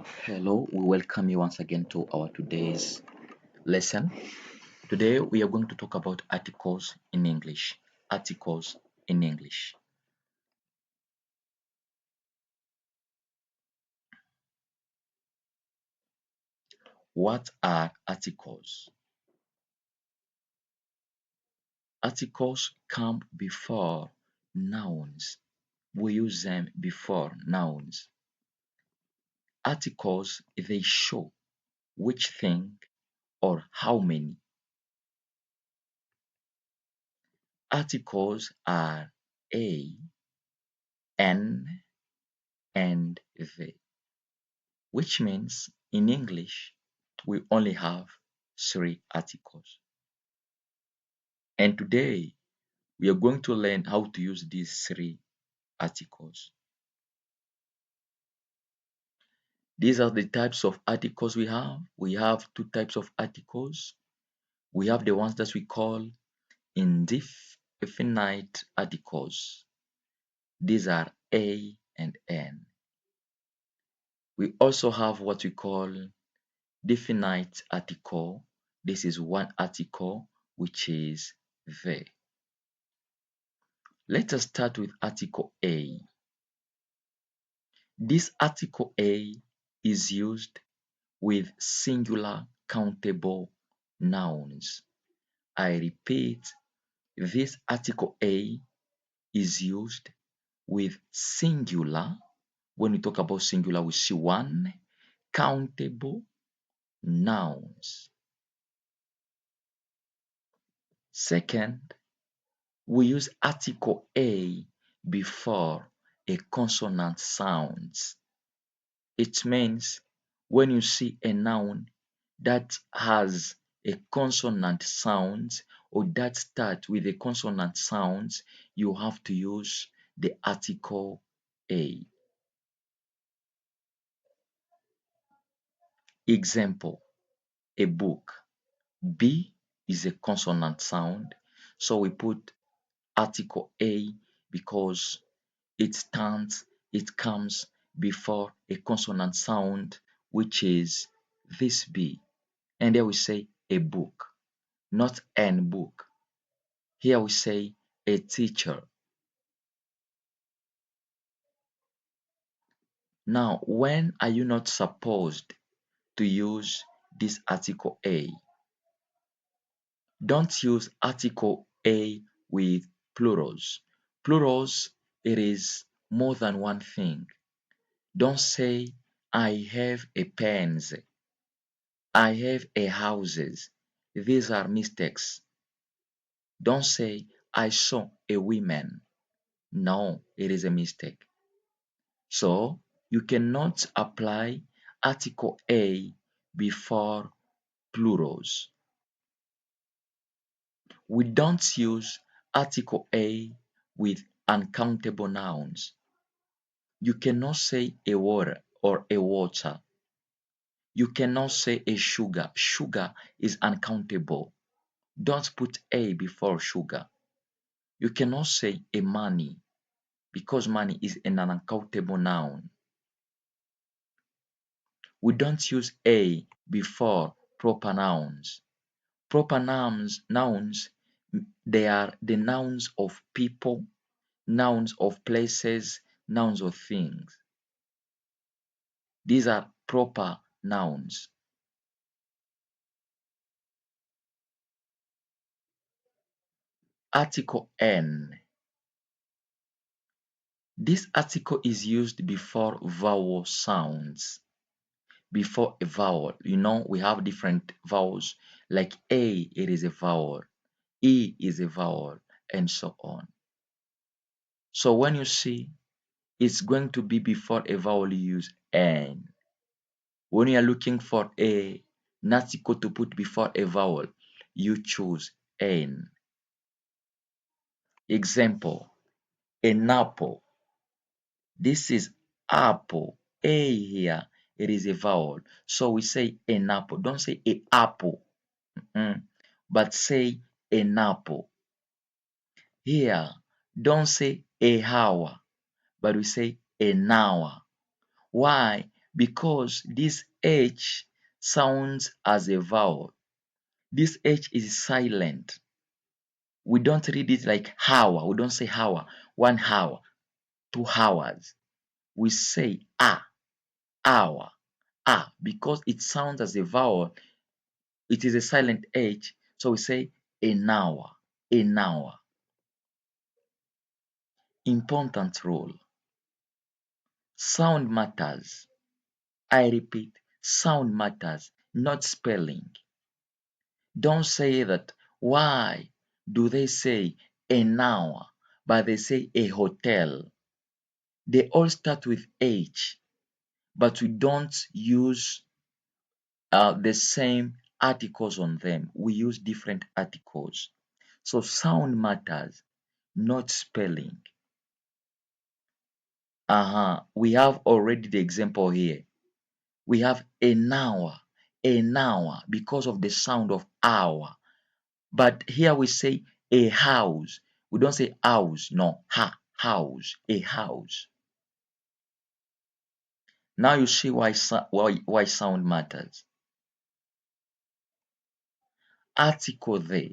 Hello, we welcome you once again to our today's lesson. Today we are going to talk about articles in English. Articles in English. What are articles? Articles come before nouns. We use them before nouns. Articles, they show which thing or how many. Articles are a, an, and the, which means in English we only have three articles. And today we are going to learn how to use these three articles. These are the types of articles we have. We have two types of articles. We have the ones that we call indefinite articles. These are a and n. We also have what we call definite article. This is one article, which is the. Let us start with article A. This article A is used with singular countable nouns. I repeat, this article A is used with singular. When we talk about singular, we see one countable nouns. Second, we use article A before a consonant sounds. It means when you see a noun that has a consonant sound or that starts with a consonant sound, you have to use the article A. Example, a book. B is a consonant sound, so we put article A because it comes before a consonant sound, which is this B. And there we say a book, not an book. Here we say a teacher. Now, when are you not supposed to use this article A? Don't use article A with plurals. Plurals, it is more than one thing. Don't say, I have a pens. I have a houses. These are mistakes. Don't say, I saw a woman. No, it is a mistake. So, you cannot apply article A before plurals. We don't use article A with uncountable nouns. You cannot say a water or a water. You cannot say a sugar. Sugar is uncountable. Don't put A before sugar. You cannot say a money because money is an uncountable noun. We don't use A before proper nouns. Proper nouns, they are the nouns of people, nouns of places, nouns of things. These are proper nouns. Article N. This article is used before vowel sounds. Before a vowel, we have different vowels. Like A, it is a vowel. E is a vowel, and so on. So when you see it's going to be before a vowel, you use N. When you are looking for an article to put before a vowel, you choose N. Example, an apple. This is apple. A here, it is a vowel. So we say an apple. Don't say a apple, but say an apple. Here, don't say a hour, but we say an hour. Why? because this H sounds as a vowel. This H is silent. We don't read it like hour. We don't say hour, 1 hour, 2 hours. We say hour, because it sounds as a vowel. It is a silent H, so we say an hour, an hour. Important rule. Sound matters. I repeat, sound matters, not spelling. Don't say that. Why do they say an hour, but they say a hotel? They all start with H, but we don't use the same articles on them. We use different articles. So sound matters, not spelling. We have already the example here. We have an hour, because of the sound of hour. But here we say a house. We don't say house, no, house, a house. Now you see why sound matters. Article there.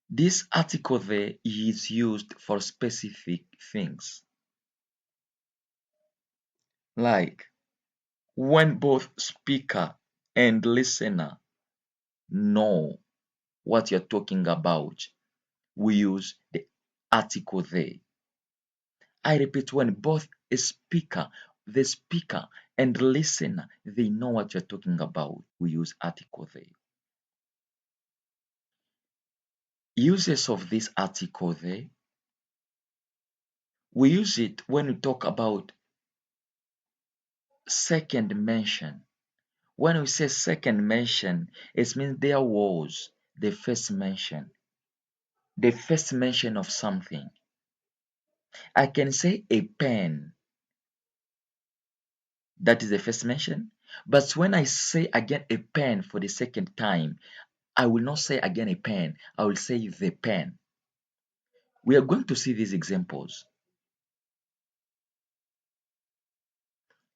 This article there is used for specific things. Like when both speaker and listener know what you're talking about, we use the article there. I repeat, when both the speaker and listener, they know what you're talking about, we use article there. Uses of this article there. We use it when we talk about second mention. When we say second mention, it means there was the first mention. The first mention of something. I can say a pen. That is the first mention. But when I say again a pen for the second time, I will not say again a pen. I will say the pen. We are going to see these examples.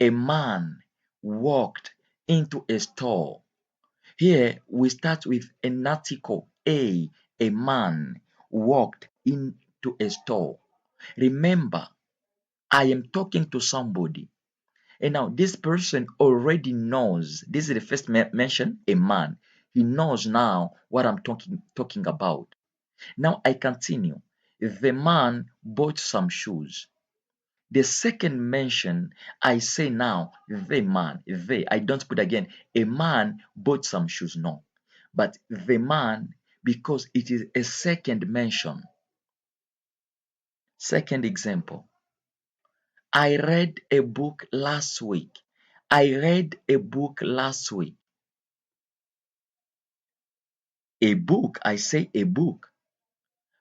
A man walked into a store. Here we start with an article A. A man walked into a store. Remember, I am talking to somebody. And now this person already knows. This is the first mention, a man. He knows now what I'm talking about. Now I continue. The man bought some shoes. The second mention, I say now, the man, I don't put again, a man bought some shoes, no. But the man, because it is a second mention. Second example, I read a book last week. I read a book last week. A book, I say a book.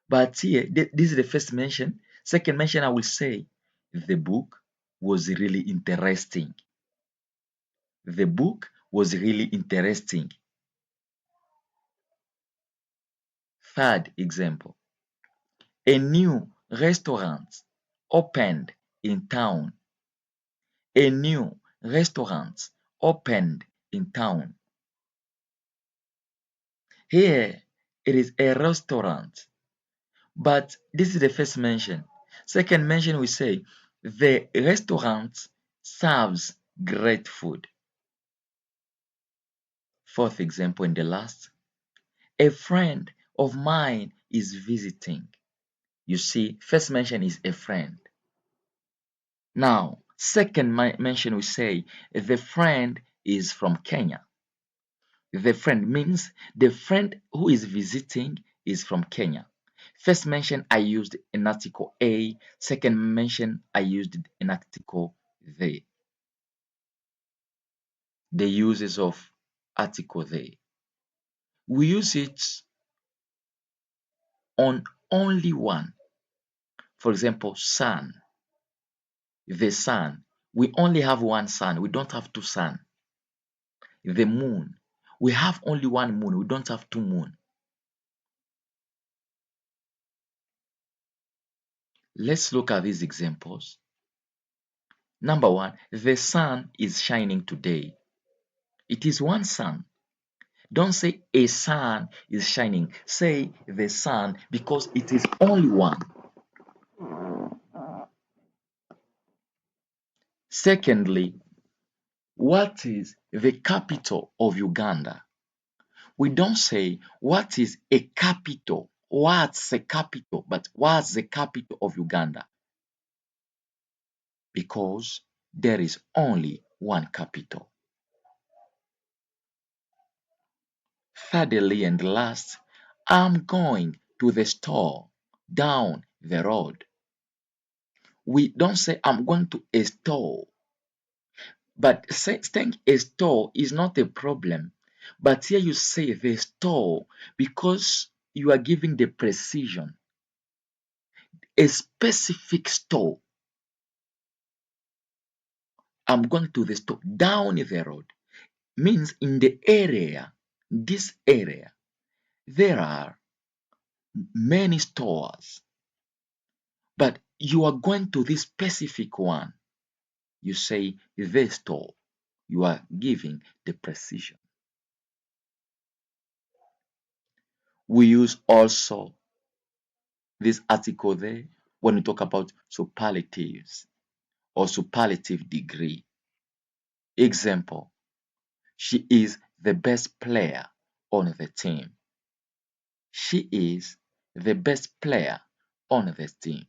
But here, this is the first mention. Second mention, I will say, the book was really interesting. The book was really interesting. Third example, a new restaurant opened in town. A new restaurant opened in town. Here, it is a restaurant. But this is the first mention. Second mention, we say the restaurant serves great food. Fourth example, and the last, a friend of mine is visiting. You see, first mention is a friend. Now, second mention, we say the friend is from Kenya. The friend means the friend who is visiting is from Kenya. First mention, I used an article A. Second mention, I used an article they. The uses of article they. We use it on only one. For example, sun. The sun. We only have one sun. We don't have two sun. The moon. We have only one moon. We don't have two moon. Let's look at these examples. Number one, the sun is shining today. It is one sun. Don't say a sun is shining. Say the sun because it is only one. Secondly, what is the capital of Uganda? We don't say what is a capital, what's a capital, but what's the capital of Uganda? Because there is only one capital. Thirdly and last, I'm going to the store down the road. We don't say I'm going to a store, but saying a store is not a problem. But here you say the store because you are giving the precision. A specific store. I'm going to the store down the road means in the area, this area, there are many stores, but you are going to this specific one. You say the store. You are giving the precision. We use also this article there when we talk about superlatives or superlative degree. Example, she is the best player on the team. She is the best player on the team.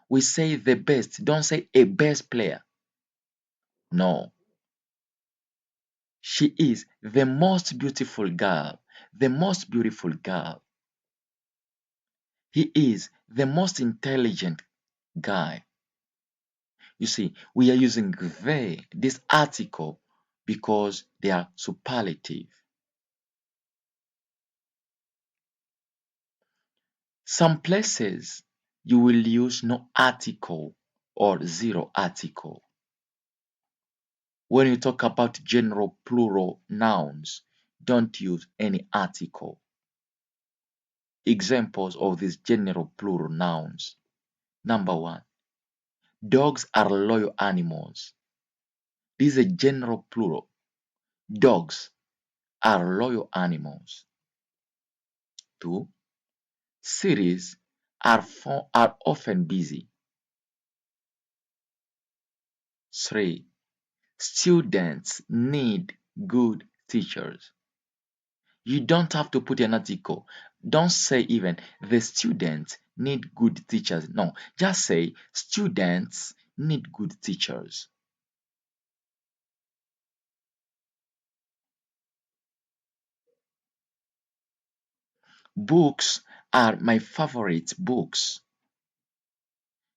We say the best, don't say a best player. No. She is the most beautiful girl. The most beautiful girl. He is the most intelligent guy. You see, we are using this article, because they are superlative. Some places you will use no article or zero article. When you talk about general plural nouns, don't use any article. Examples of these general plural nouns. Number one, dogs are loyal animals. This is a general plural. Dogs are loyal animals. Two, cities are often busy. Three, students need good teachers. You don't have to put an article. Don't say even the students need good teachers. No, just say students need good teachers. Books are my favorite books.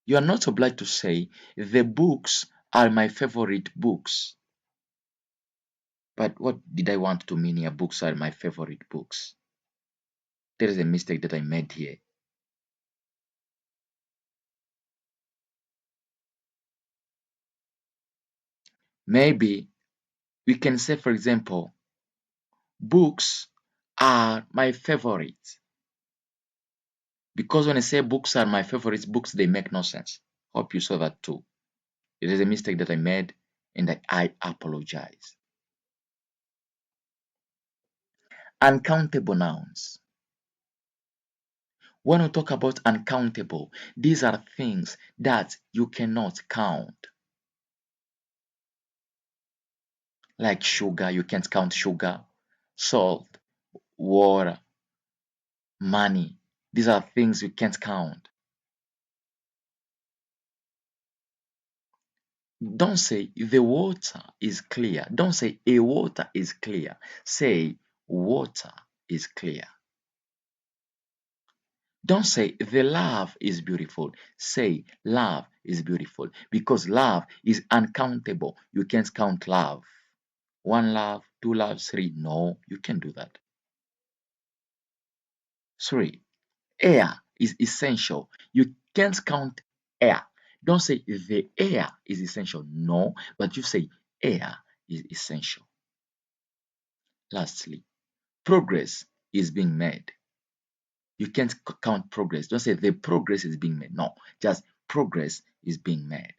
You are not obliged to say the books are my favorite books. But what did I want to mean here? Books are my favorite books. There is a mistake that I made here. Maybe we can say, for example, books are my favorite. Because when I say books are my favorites, books, they make no sense. Hope you saw that too. It is a mistake that I made, and I apologize. Uncountable nouns. When we talk about uncountable, these are things that you cannot count. Like sugar, you can't count sugar. Salt, water, money. These are things you can't count. Don't say the water is clear. Don't say a water is clear. Say water is clear. Don't say the love is beautiful. Say love is beautiful, because love is uncountable. You can't count love. One love, two loves, three. No, you can't do that. Three, air is essential. You can't count air. Don't say the air is essential. No, but you say air is essential. Lastly, progress is being made. You can't count progress. Don't say the progress is being made. No, just progress is being made.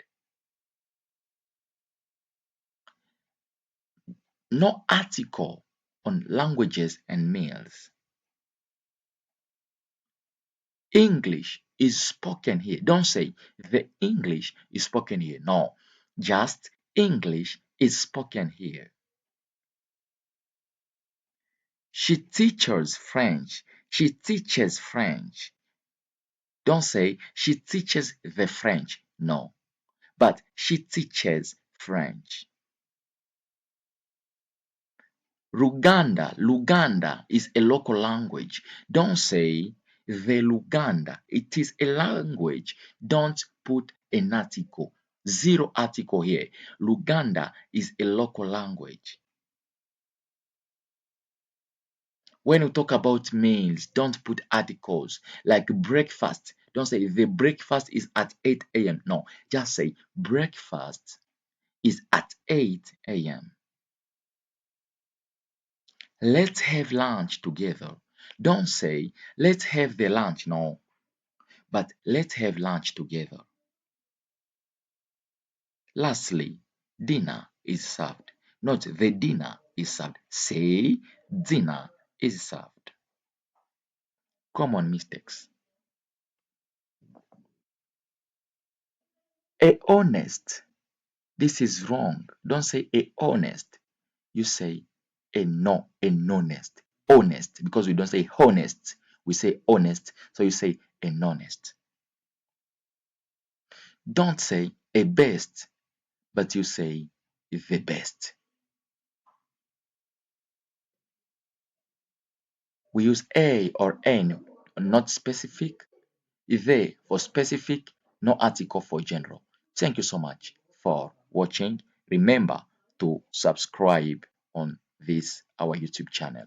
No article on languages and meals. English is spoken here. Don't say the English is spoken here. No, just English is spoken here. She teaches French. She teaches French. Don't say she teaches the French. No, but she teaches French. Luganda is a local language. Don't say the Luganda. It is a language. Don't put an article. Zero article here. Luganda is a local language. When you talk about meals, don't put articles like breakfast. Don't say the breakfast is at 8 a.m. No, just say breakfast is at 8 a.m. Let's have lunch together. Don't say let's have the lunch. No, but let's have lunch together. Lastly, dinner is served. Not the dinner is served. Say dinner is served. Common mistakes. A honest. This is wrong. Don't say a honest. You say a no, a honest. Honest, because we don't say honest. We say honest. So you say an honest. Don't say a best, but you say the best. We use a or an, not specific. The for specific, no article for general. Thank you so much for watching. Remember to subscribe on this our YouTube channel.